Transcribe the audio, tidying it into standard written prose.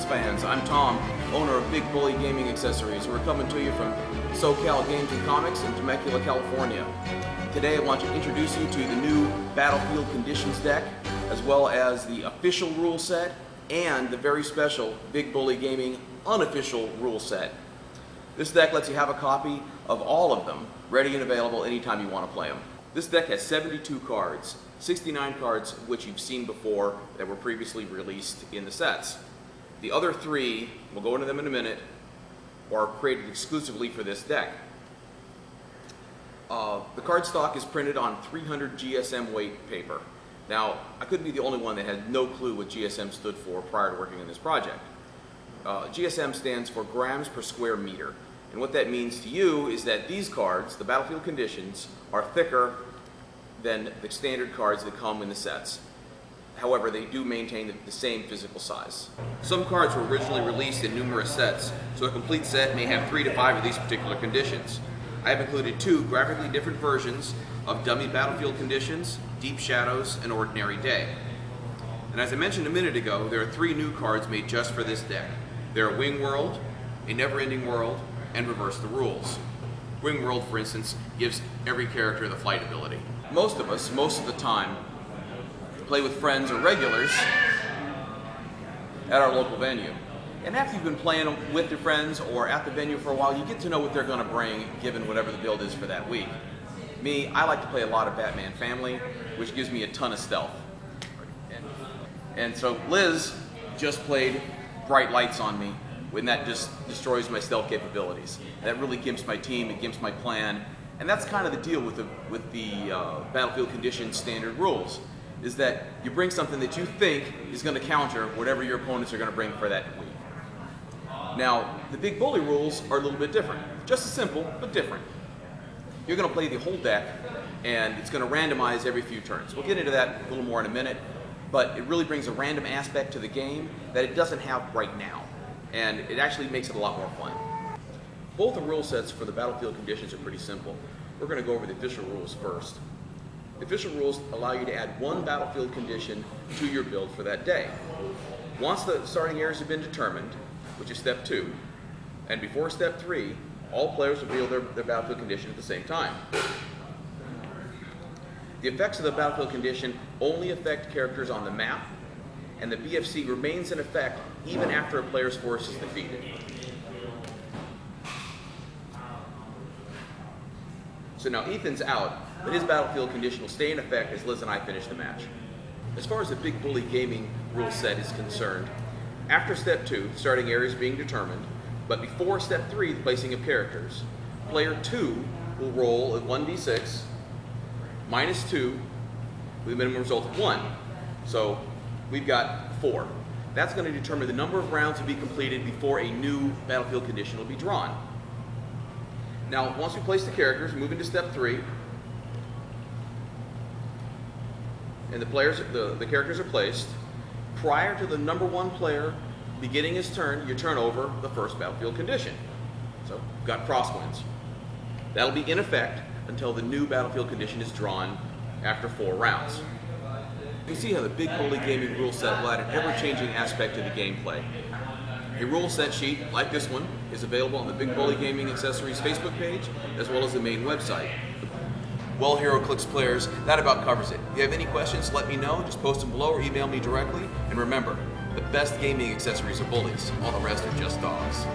fans. I'm Tom, owner of Big Bully Gaming Accessories. We're coming to you from SoCal Games and Comics in Temecula, California. Today I want to introduce you to the new Battlefield Conditions deck, as well as the official rule set and the very special Big Bully Gaming unofficial rule set. This deck lets you have a copy of all of them, ready and available anytime you want to play them. This deck has 72 cards, 69 cards which you've seen before that were previously released in the sets. The other 3, we'll go into them in a minute, are created exclusively for this deck. The cardstock is printed on 300 GSM weight paper. Now, I couldn't be the only one that had no clue what GSM stood for prior to working on this project. GSM stands for grams per square meter. And what that means to you is that these cards, the Battlefield Conditions, are thicker than the standard cards that come in the sets. However, they do maintain the same physical size. Some cards were originally released in numerous sets, so a complete set may have 3 to 5 of these particular conditions. I have included 2 graphically different versions of Dummy Battlefield Conditions, Deep Shadows, and Ordinary Day. And as I mentioned a minute ago, there are 3 new cards made just for this deck. There are Wing World, A Never-Ending World, and Reverse the Rules. Wing World, for instance, gives every character the flight ability. Most of us, most of the time, play with friends or regulars at our local venue. And after you've been playing with your friends or at the venue for a while, you get to know what they're going to bring, given whatever the build is for that week. Me, I like to play a lot of Batman Family, which gives me a ton of stealth. And so Liz just played Bright Lights on me, and that just destroys my stealth capabilities. That really gimps my team, it gimps my plan, and that's kind of the deal with the Battlefield Conditions standard rules, is that you bring something that you think is going to counter whatever your opponents are going to bring for that week. Now, the Big Bully rules are a little bit different. Just as simple, but different. You're going to play the whole deck, and it's going to randomize every few turns. We'll get into that a little more in a minute, but it really brings a random aspect to the game that it doesn't have right now. And it actually makes it a lot more fun. Both the rule sets for the Battlefield Conditions are pretty simple. We're going to go over the official rules first. The official rules allow you to add 1 Battlefield Condition to your build for that day. Once the starting areas have been determined, which is step 2, and before step 3, all players reveal their Battlefield Condition at the same time. The effects of the Battlefield Condition only affect characters on the map, and the BFC remains in effect even after a player's force is defeated. So now Ethan's out, but his Battlefield Condition will stay in effect as Liz and I finish the match. As far as the Big Bully Gaming rule set is concerned, after step 2, starting areas being determined, but before step 3, the placing of characters, player 2 will roll a 1d6 minus 2 with a minimum result of 1. So we've got 4. That's going to determine the number of rounds to be completed before a new Battlefield Condition will be drawn. Now, once we place the characters, move into step 3, and the characters are placed. Prior to the number 1 player beginning his turn, you turn over the first Battlefield Condition. So we've got crosswinds. That'll be in effect until the new Battlefield Condition is drawn after 4 rounds. You see how the Big Bully Gaming rule set will add an ever-changing aspect to the gameplay. A rule set sheet, like this one, is available on the Big Bully Gaming Accessories Facebook page, as well as the main website. Well, HeroClix players, that about covers it. If you have any questions, let me know. Just post them below or email me directly. And remember, the best gaming accessories are bullies. All the rest are just dogs.